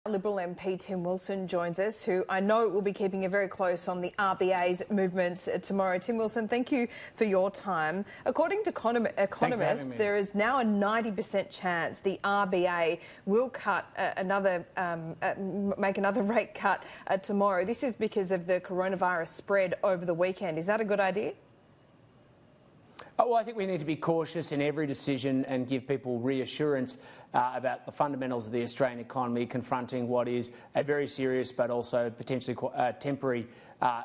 Liberal MP Tim Wilson joins us, who I know will be keeping a very close on the RBA's movements tomorrow. Tim Wilson, thank you for your time. According to economists, there is now a 90% chance the RBA will make another rate cut tomorrow. This is because of the coronavirus spread over the weekend. Is that a good idea? Well, I think we need to be cautious in every decision and give people reassurance about the fundamentals of the Australian economy, confronting what is a very serious but also potentially temporary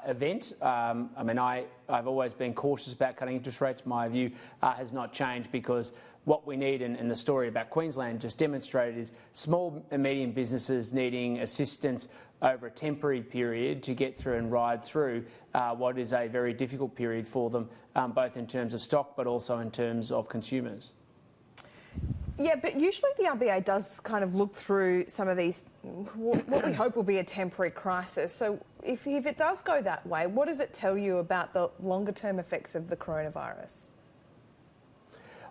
event. I've always been cautious about cutting interest rates. My view has not changed, because what we need, and the story about Queensland just demonstrated, is small and medium businesses needing assistance over a temporary period to get through and ride through what is a very difficult period for them, both in terms of stock but also in terms of consumers. Yeah, but usually the RBA does kind of look through some of these, what we hope will be a temporary crisis. So if it does go that way, what does it tell you about the longer-term effects of the coronavirus?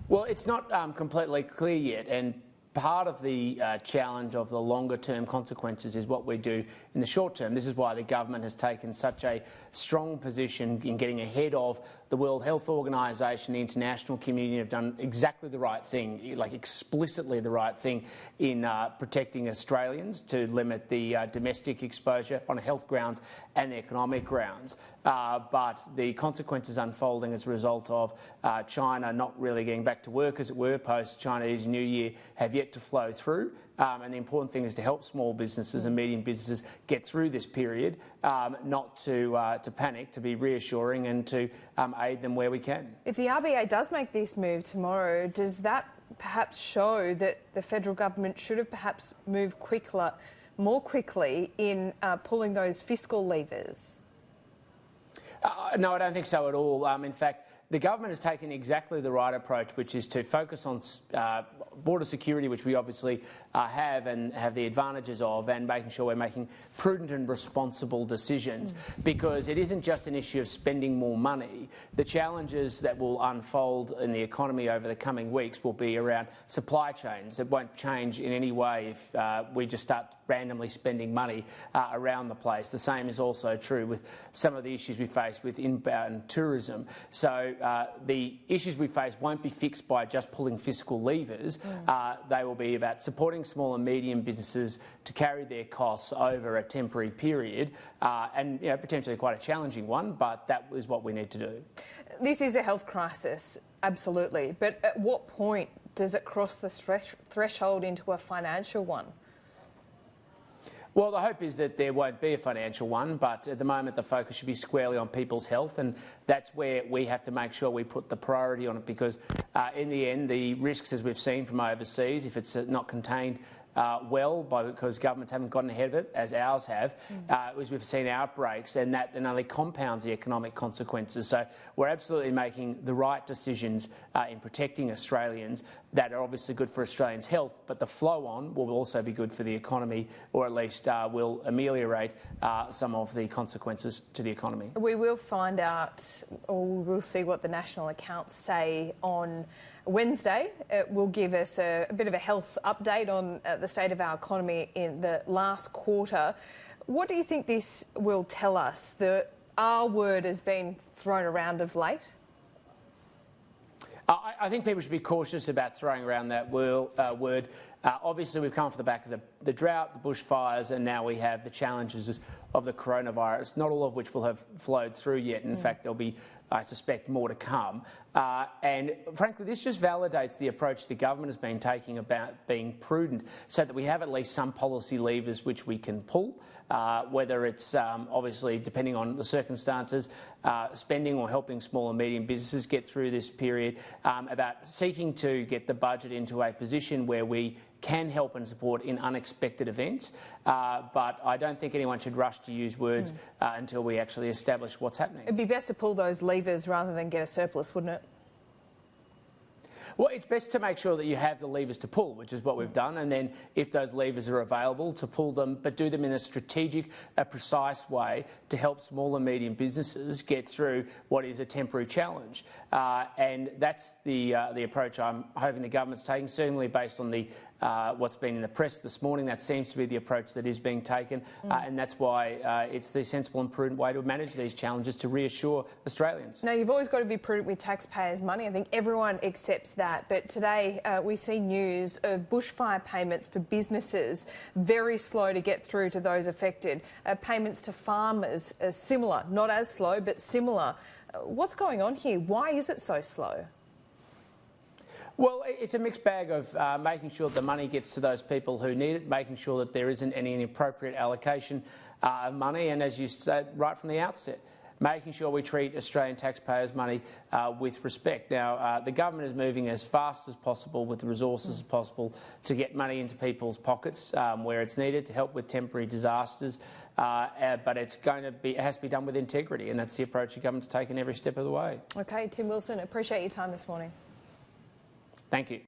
Well, it's not completely clear yet, and part of the challenge of the longer-term consequences is what we do in the short term. This is why the government has taken such a strong position in getting ahead of the World Health Organisation. The international community have done exactly the right thing, like explicitly the right thing, in protecting Australians to limit the domestic exposure on health grounds and economic grounds. But the consequences unfolding as a result of China not really getting back to work, as it were, post-Chinese New Year, have yet to flow through. And the important thing is to help small businesses and medium businesses get through this period, not to panic, to be reassuring and to aid them where we can. If the RBA does make this move tomorrow, does that perhaps show that the federal government should have perhaps moved more quickly in pulling those fiscal levers? No, I don't think so at all. In fact, the government has taken exactly the right approach, which is to focus on border security, which we obviously have and have the advantages of, and making sure we're making prudent and responsible decisions, because it isn't just an issue of spending more money. The challenges that will unfold in the economy over the coming weeks will be around supply chains. It won't change in any way if we just start randomly spending money around the place. The same is also true with some of the issues we face with inbound tourism. So the issues we face won't be fixed by just pulling fiscal levers. They will be about supporting small and medium businesses to carry their costs over a temporary period, and potentially quite a challenging one, but that is what we need to do. This is a health crisis, absolutely, but at what point does it cross the threshold into a financial one? Well, the hope is that there won't be a financial one, but at the moment the focus should be squarely on people's health, and that's where we have to make sure we put the priority on it, because in the end the risks, as we've seen from overseas, if it's not contained because governments haven't gotten ahead of it, as ours have, as we've seen outbreaks, and that then only compounds the economic consequences. So we're absolutely making the right decisions in protecting Australians that are obviously good for Australians' health, but the flow-on will also be good for the economy, or at least will ameliorate some of the consequences to the economy. We will find out, or we will see what the national accounts say on Wednesday. It will give us a bit of a health update on the state of our economy in the last quarter. What do you think this will tell us? The R word has been thrown around of late. I think people should be cautious about throwing around that word. Obviously, we've come off the back of the drought, the bushfires, and now we have the challenges of the coronavirus, not all of which will have flowed through yet. In fact, there'll be, I suspect, more to come. And frankly, this just validates the approach the government has been taking about being prudent, so that we have at least some policy levers which we can pull, whether it's obviously, depending on the circumstances, spending or helping small and medium businesses get through this period, about seeking to get the budget into a position where we can help and support in unexpected events, but I don't think anyone should rush to use words until we actually establish what's happening. It'd be best to pull those levers rather than get a surplus, wouldn't it? Well, it's best to make sure that you have the levers to pull, which is what we've done, and then if those levers are available, to pull them, but do them in a strategic, a precise way to help small and medium businesses get through what is a temporary challenge. And that's the approach I'm hoping the government's taking, certainly based on the what's been in the press this morning. That seems to be the approach that is being taken, and that's why it's the sensible and prudent way to manage these challenges, to reassure Australians. Now, you've always got to be prudent with taxpayers' money. I think everyone accepts that. But today we see news of bushfire payments for businesses very slow to get through to those affected. Payments to farmers are similar, not as slow, but similar. What's going on here? Why is it so slow? Well, it's a mixed bag of making sure that the money gets to those people who need it, making sure that there isn't any inappropriate allocation of money, and as you said right from the outset, making sure we treat Australian taxpayers' money with respect. Now, the government is moving as fast as possible with the resources as possible to get money into people's pockets where it's needed to help with temporary disasters, but it has to be done with integrity, and that's the approach the government's taken every step of the way. OK, Tim Wilson, appreciate your time this morning. Thank you.